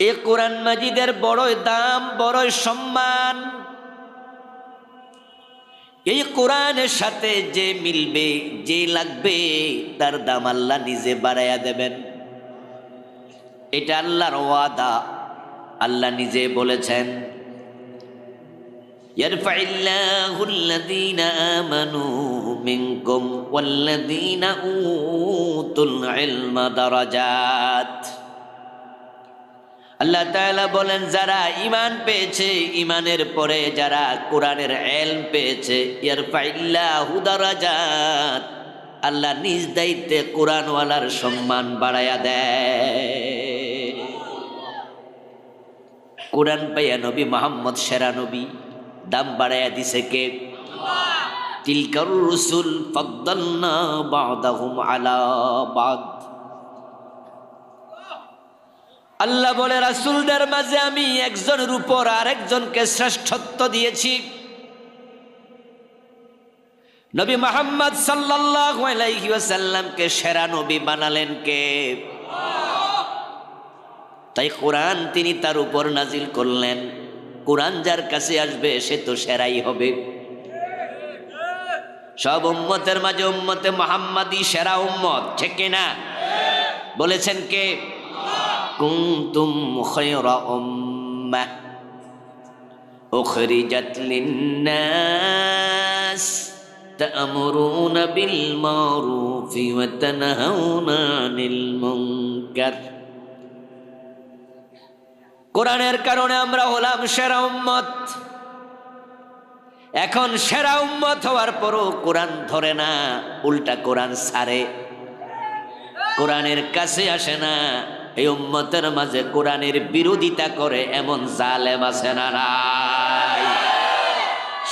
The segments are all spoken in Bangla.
এই কোরআন মাজিদের বড়ই দাম, বড়ই সম্মান। এই কোরআনের সাথে যে মিলবে, যে লাগবে, তার দাম আল্লাহ নিজে বাড়াইয়া দেবেন। এটা আল্লাহর ওয়াদা। আল্লাহ নিজে বলেছেন, ইয়ারফাইল্লাহু আল্লাযীনা আমানু মিনকুম ওয়াল্লাযীনা উতুল ইলমা দারাজাত। আল্লাহ তাআলা বলেন, যারা ঈমান পেয়েছে, ঈমানের পরে যারা কোরআনের ইলম পেয়েছে, ইয়ারফাইল্লাহু দারাজাত, আল্লাহ নিজ দায়িত্বে কোরআনওয়ালার সম্মান বাড়ায়া দেয়। কোরআন পাইয়া নবী মুহাম্মদ সেরা নবী, দাম বাড়াইয়া দিছে কে? তিলকার রুসুল ফাদ্দালনা বা'দাহুম আলা বা'দ। আল্লাহ বলে, রাসূলদের মাঝে আমি একজনের উপর আরেকজনকে শ্রেষ্ঠত্ব দিয়েছি। নবী মুহাম্মদ সাল্লাল্লাহু আলাইহি ওয়াসাল্লামকে সেরা নবী বানালেন কে? তাই কোরআন তিনি তার উপর নাজিল করলেন। কোরআন যার কাছে আসবে সে তো সেরাই হবে। সব উম্মতের মাঝে উম্মতে মুহাম্মাদি সেরা উম্মত, ঠিক কিনা? বলেছেন কে? কুনতুম খায়রা উম্মাহ উখরিজাত লিন-নাস তা'মুরুনা বিল মা'রুফি ওয়া তানহাউনা আনিল মুনকার। কোরআনের কারণে আমরা হলাম সেরা উম্মত। এখন সেরা উম্মত হওয়ার পরও কোরআন ধরে না, উল্টা কোরআন ছাড়ে, কোরআনের কাছে আসে না। এই উম্মতের মাঝে কোরআনের বিরোধিতা করে এমন জালেম আছে না নাই?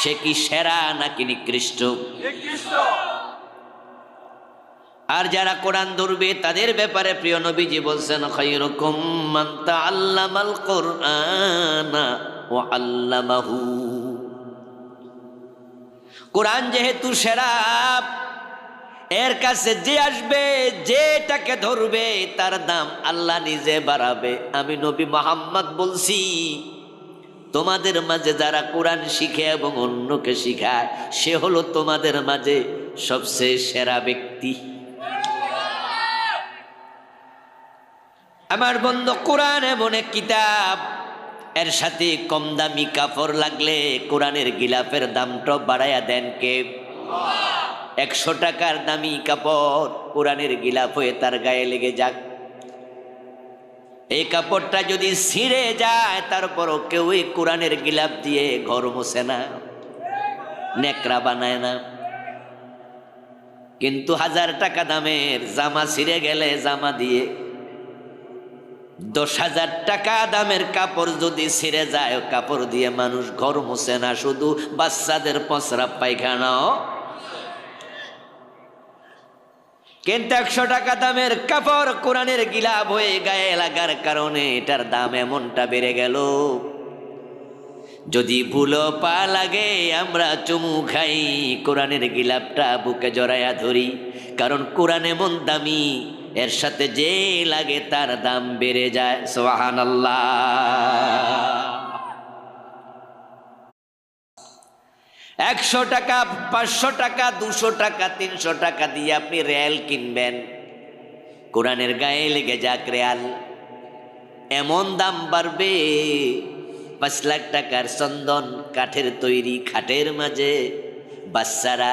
সে কি সেরা নাকি নিকৃষ্ট? আর যারা কোরআন ধরবে তাদের ব্যাপারে প্রিয় নবীজি বলছেন, খায়রুকুম মান তাআল্লামাল কুরআনা ওয়া আল্লামাহু। কোরআন যেহেতু সেরা, এর কাছে যে আসবে, যেটাকে ধরবে, তার দাম আল্লাহ নিজে বাড়াবে। আমি নবী মুহাম্মদ বলছি, তোমাদের মাঝে যারা কোরআন শিখে এবং অন্যকে শিখায়, সে হলো তোমাদের মাঝে সবচেয়ে সেরা ব্যক্তি। আমার বন্ধু, কোরআন এমন এক কিতাব, এর সাথে কম দামি কাপড় লাগলে কোরআনের গিলাফের দামটা বাড়াইয়া দেন কে? 100 টাকার দামি কাপড় কোরআনের গিলাফ হয়ে তার গায়ে লেগে যাক, এই কাপড়টা যদি ছিঁড়ে যায়, তারপরও কেউই কোরআনের গিলাফ দিয়ে ঘর মোছে না, নেকড়া বানায় না। কিন্তু 1000 টাকা দামের জামা ছিঁড়ে গেলে জামা দিয়ে, 10,000 টাকা দামের কাপড় যদি ছিঁড়ে যায়, কাপড় দিয়ে মানুষ ঘর মোছে না, শুধু বাচ্চাদের প্রস্রাব পায়খানাও। কিন্তু 100 টাকা দামের কাপড় কোরআনের গিলাফ হয়ে গায়ে লাগার কারণে এটার দাম এমনটা বেড়ে গেল। যদি ভুলো পা লাগে আমরা চুমু খাই, কোরআনের গিলাফটা বুকে জড়াইয়া ধরি, কারণ কোরআন এমন দামি, এর সাথে যে লাগে তার দাম বেড়ে যায়। সুবহানাল্লাহ। 100 টাকা, 500 টাকা, 200 টাকা, 300 টাকা দিয়ে আপনি রেল কিনবেন, কোরআনের গায়ে লেগে যাক রেয়াল, এমন দাম বাড়বে। 5 লাখ টাকার চন্দন কাঠের তৈরি খাটের মাঝে বাচ্চারা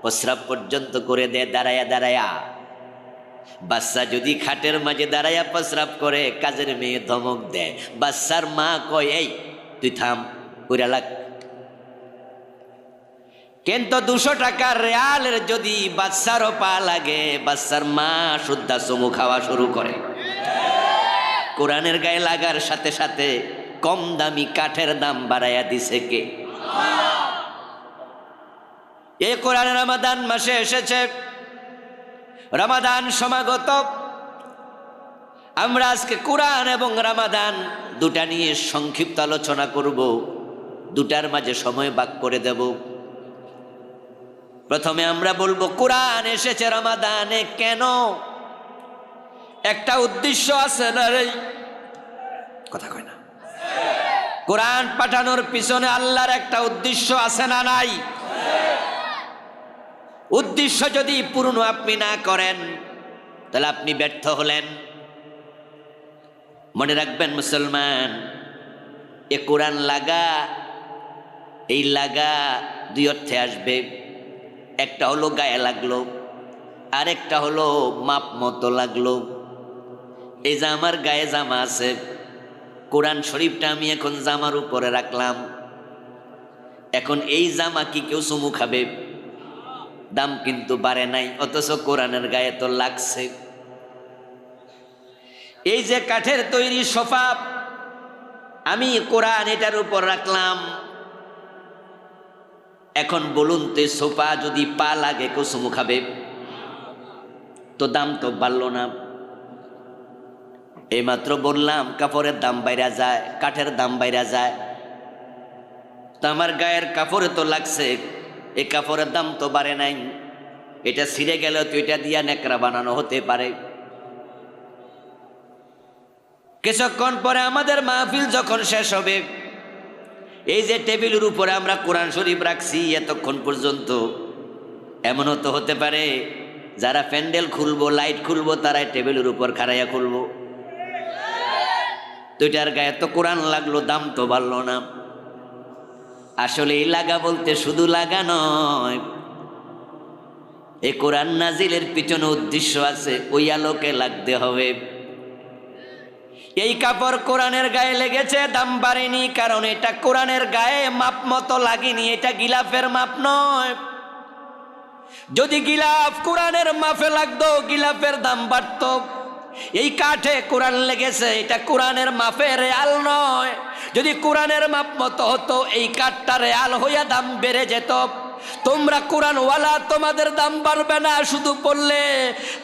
প্রস্রাব পর্যন্ত করে দেয় দাঁড়ায়া দাঁড়ায়া। বাচ্চা যদি খাটের মাঝে দাঁড়ায়া প্রস্রাব করে, কাজের মেয়ে ধমক দেয়, বাচ্চার মা কয়, এই তুই থাম, কইরা লাগ। কিন্তু 200 টাকার রেয়ালের যদি বাচ্চারও পা লাগে, বাচ্চার মা শুদ্ধা চুমু খাওয়া শুরু করে। কোরআনের গায়ে লাগার সাথে সাথে কম দামি কাঠের দাম বাড়াইয়া দিছে কে? এই কোরআন রমাদান মাসে এসেছে, রমাদান সমাগত। আমরা আজকে কোরআন এবং রমাদান দুটা নিয়ে সংক্ষিপ্ত আলোচনা করব, দুটার মাঝে সময় ভাগ করে দেব। প্রথমে আমরা বলবো কোরআন এসেছে রমাদানে কেন? একটা উদ্দেশ্য আছে না রে? কথা কয় না। কোরআন পাঠানোর পিছনে আল্লাহর একটা উদ্দেশ্য আছে না নাই? উদ্দেশ্য যদি পূর্ণ আপনি না করেন তাহলে আপনি ব্যর্থ হলেন। মনে রাখবেন মুসলমান, এ কোরআন লাগা, এই লাগা দুই অর্থে আসবে। একটা হলো গায়ে লাগলো, আরেকটা হলো মাপ মতো লাগলো। এই যে আমার গায়ে জামা আছে, কোরআন শরীফটা আমি এখন জামার উপরে রাখলাম, এখন এই জামা কি কেউ চুমু খাবে? দাম কিন্তু বাড়ে নাই, অথচ কোরআনের গায়ে তো লাগছে। এই যে কাঠের তৈরি সোফা আমি কোরআন এটার উপর রাখলাম, এখন বলুন তো সোফা যদি পা লাগে কেউ চুমু খাবে? তো দাম তো বাড়লো না। এইমাত্র বললাম কাপড়ের দাম বাইরা যায়, কাঠের দাম বাইরা যায়, তো আমার গায়ের কাপড়ে তো লাগছে, এই কাপড়ের দাম তো বাড়ে নাই। এটা ছিঁড়ে গেলেও তো এটা দিয়া নেকড়া বানানো হতে পারে। কিছুক্ষণ পরে আমাদের মাহফিল যখন শেষ হবে, এই যে টেবিলের উপরে আমরা কোরআন শরীফ রাখছি এতক্ষণ পর্যন্ত, এমনও তো হতে পারে যারা প্যান্ডেল খুলবো, লাইট খুলবো, তারাই টেবিলের উপর খাড়াইয়া খুলবো। দুইটার গায়ে তো কোরআন লাগলো, দাম তো বাড়লো না। আসলে এই লাগা বলতে শুধু লাগা নয়, এই কোরআন নাজিলের পিছনে উদ্দেশ্য আছে, ওই আলোকে লাগতে হবে। এই কাপড় কোরআনের গায়ে লেগেছে, দাম বাড়েনি, কারণ এটা কোরআনের গায়ে মাপ মতো লাগেনি, এটা গিলাফের মাপ নয়। যদি গিলাফ কোরআনের মাপে লাগতো, গিলাফের দাম বাড়তো। এই কাঠে কোরআন লেগেছে, এটা কোরআনের মাপে রেয়াল নয়। যদি কোরআনের মাপ মতো হতো, এই কাঠটা রেয়াল হইয়া দাম বেড়ে যেত। তোমরা কোরআনওয়ালা, তোমাদের দাম বাড়বে না, শুধু বললে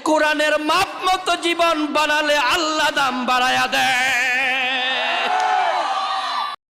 কোরআনের মাপ মতো জীবন বানালে আল্লাহ দাম বাড়ায়া দেয়।